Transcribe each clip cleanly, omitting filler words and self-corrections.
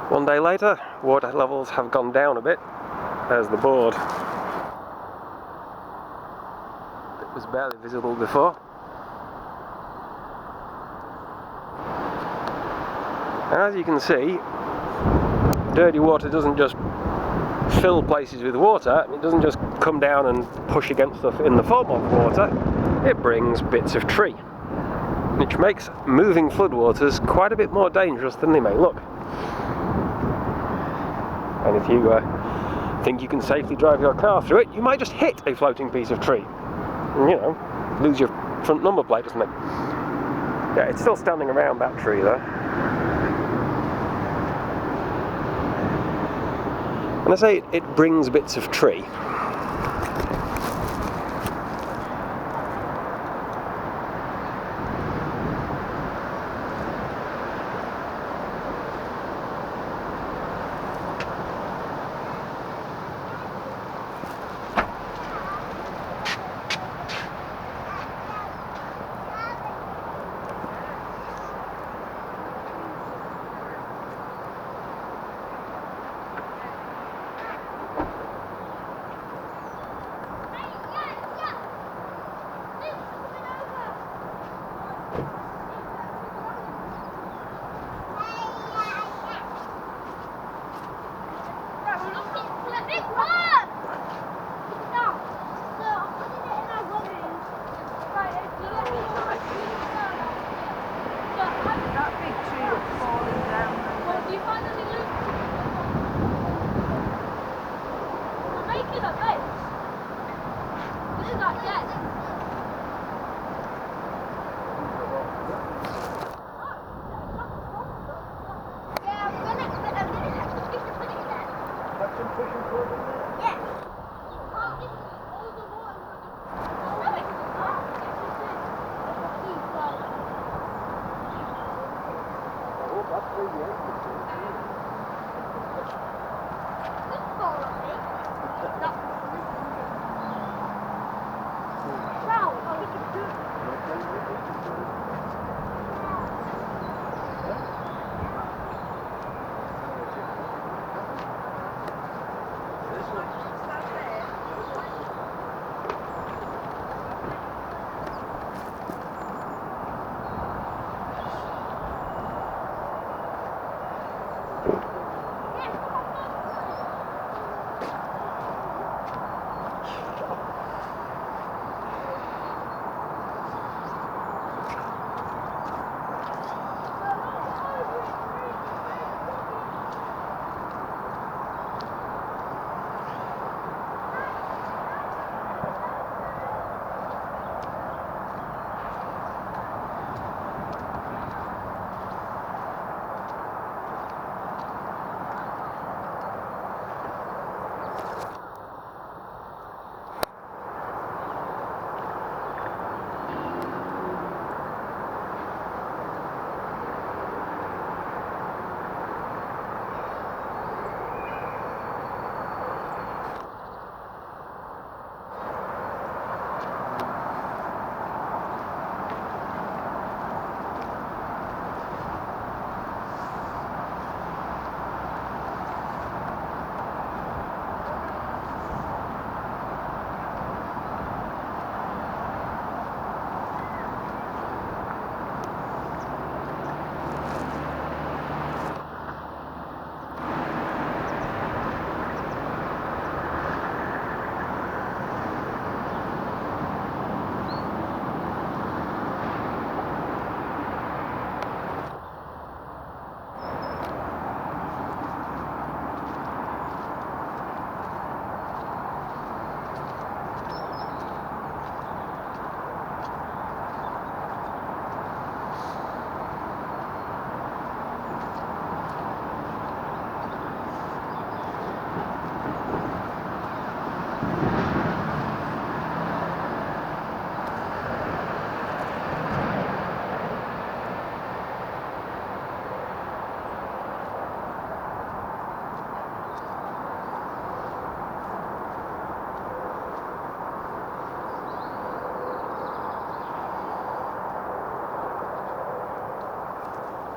One day later, water levels have gone down a bit. There's the board. It was barely visible before. And as you can see, dirty water doesn't just fill places with water, it doesn't just come down and push against stuff in the form of water, it brings bits of tree, which makes moving floodwaters quite a bit more dangerous than they may look. And if you think you can safely drive your car through it, you might just hit a floating piece of tree and, you know, lose your front number plate or something. Yeah, it's still standing around that tree though. When I say it brings bits of tree,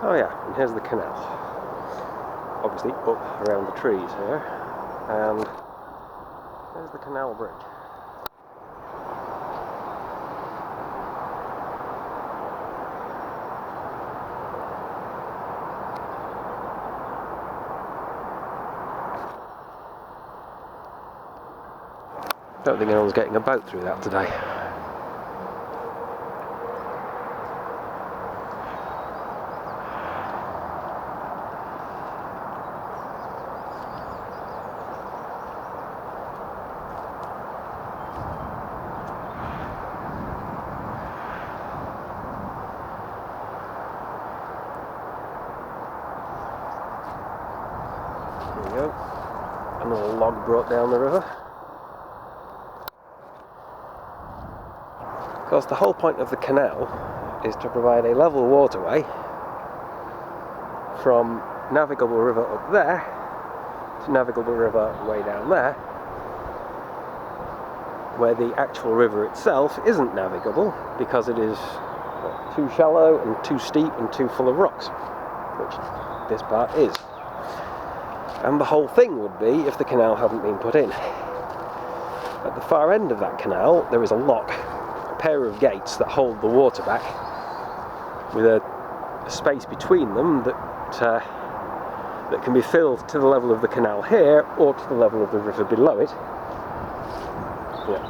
Oh yeah, and here's the canal. obviously up around the trees here, and there's the canal bridge. Don't think anyone's getting a boat through that today. There we go. Another log brought down the river. Of course, the whole point of the canal is to provide a level waterway from navigable river up there to navigable river way down there, where the actual river itself isn't navigable because it is too shallow and too steep and too full of rocks, which this part is. And the whole thing would be if the canal hadn't been put in. At the far end of that canal there is a lock, a pair of gates that hold the water back, with a space between them that can be filled to the level of the canal here or to the level of the river below it.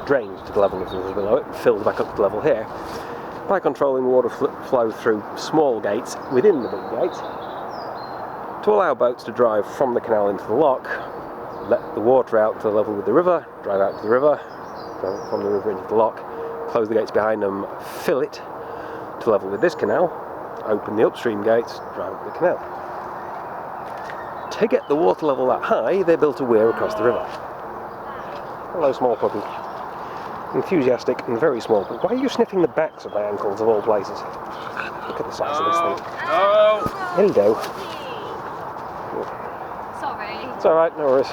Drained to the level of the river below it and filled back up to the level here by controlling water flow through small gates within the big gate to allow boats to drive from the canal into the lock, let the water out to the level with the river, drive out to the river, drive from the river into the lock, close the gates behind them, fill it to level with this canal, open the upstream gates, drive up the canal. To get the water level that high, they built a weir across the river. Hello, small puppy. Enthusiastic and very small, but why are you sniffing the backs of my ankles of all places? Look at the size of this thing. Hello. Sorry. It's alright, no worries.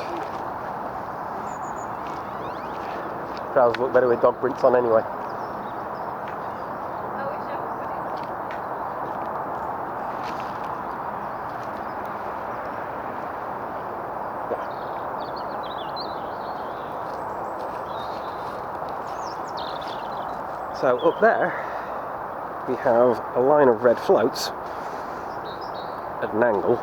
Trousers look better with dog prints on anyway. So up there we have a line of red floats at an angle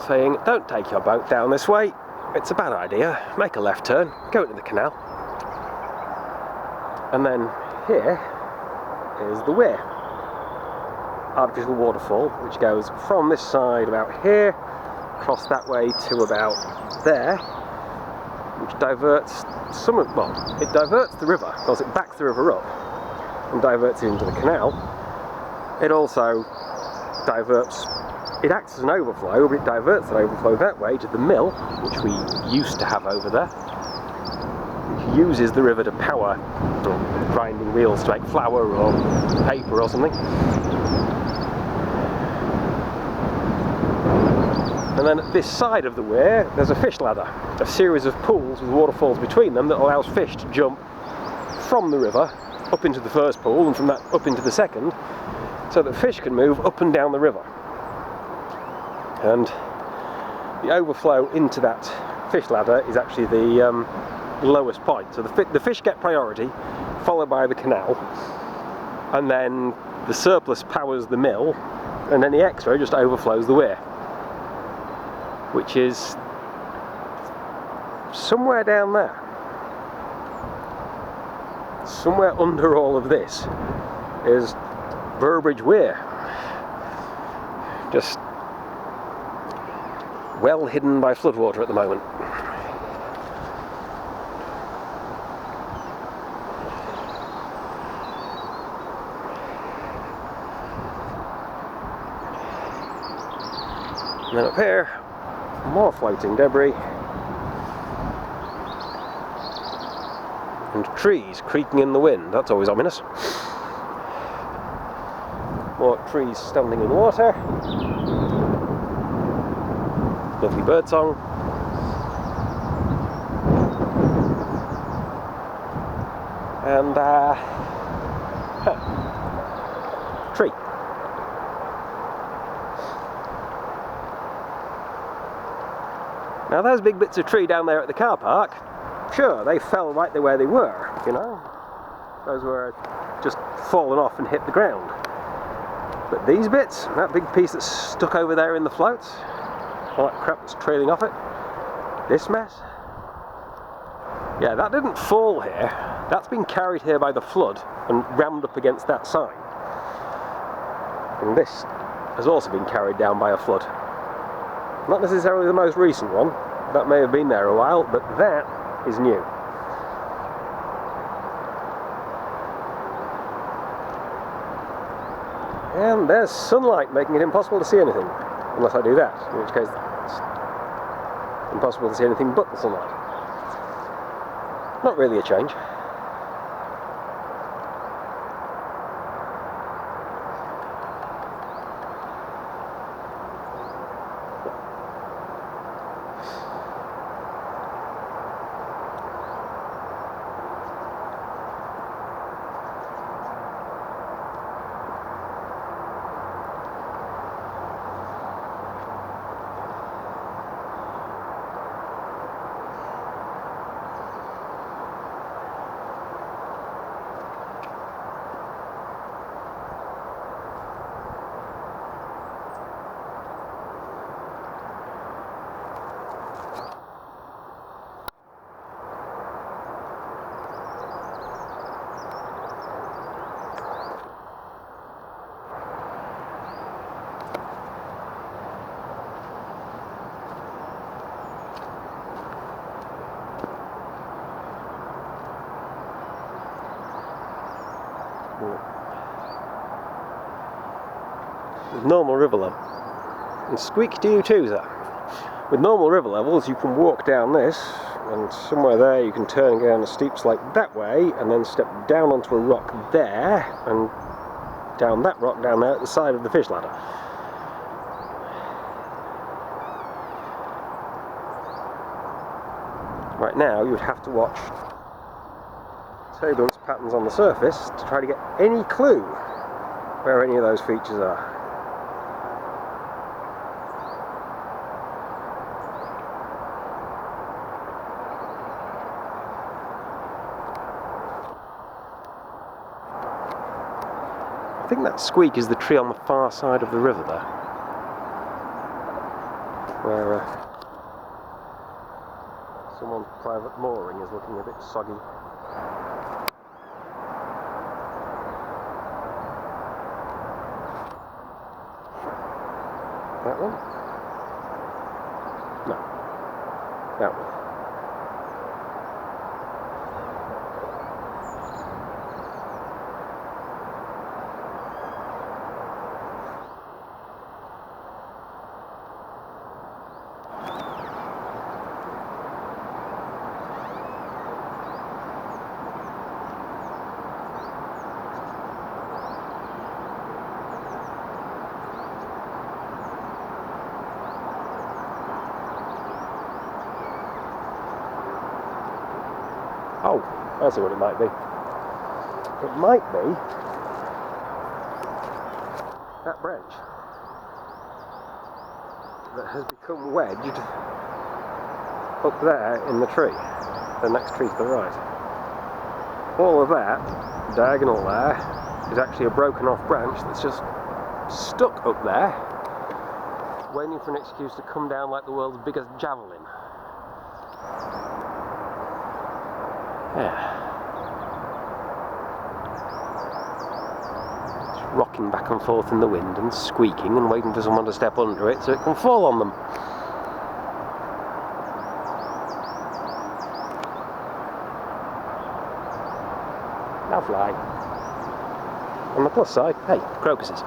saying, don't take your boat down this way, it's a bad idea, make a left turn, go into the canal. And then here is the weir, artificial waterfall, which goes from this side about here, across that way to about there, which diverts it diverts the river, because it backs the river up and diverts it into the canal. It also diverts, it acts as an overflow, but it diverts that overflow that way to the mill, which we used to have over there, which uses the river to power grinding wheels to make flour or paper or something. And then at this side of the weir there's a fish ladder, a series of pools with waterfalls between them that allows fish to jump from the river up into the first pool and from that up into the second, so that fish can move up and down the river. And the overflow into that fish ladder is actually the lowest point. So the fish get priority, followed by the canal, and then the surplus powers the mill, and then the extra just overflows the weir, which is somewhere down there. Somewhere under all of this is Boroughbridge Weir, just well hidden by floodwater at the moment. And then up here, more floating debris and trees creaking in the wind. That's always ominous. More trees standing in water. Lovely birdsong. And tree. Now those big bits of tree down there at the car park, sure, they fell right there where they were, you know. Those were just fallen off and hit the ground. But these bits, that big piece that's stuck over there in the floats, all that crap that's trailing off it, this mess, yeah, that didn't fall here. That's been carried here by the flood and rammed up against that sign. And this has also been carried down by a flood. Not necessarily the most recent one, that may have been there a while, but that is new. And there's sunlight making it impossible to see anything, unless I do that, in which case it's impossible to see anything but the sunlight. Not really a change. With normal river level, and squeak to you too, sir. With normal river levels, you can walk down this, and somewhere there you can turn down a steep slope that way, and then step down onto a rock there, and down that rock down there at the side of the fish ladder. Right now, you would have to watch turbulence patterns on the surface to try to get any clue where any of those features are. I think that squeak is the tree on the far side of the river there, where someone's private mooring is looking a bit soggy. That one? No. That one. Oh, I see what it might be. It might be that branch that has become wedged up there in the tree, the next tree to the right. All of that, diagonal there, is actually a broken off branch that's just stuck up there, waiting for an excuse to come down like the world's biggest javelin. Yeah. It's rocking back and forth in the wind and squeaking and waiting for someone to step under it so it can fall on them. Now fly. On the plus side, hey, crocuses.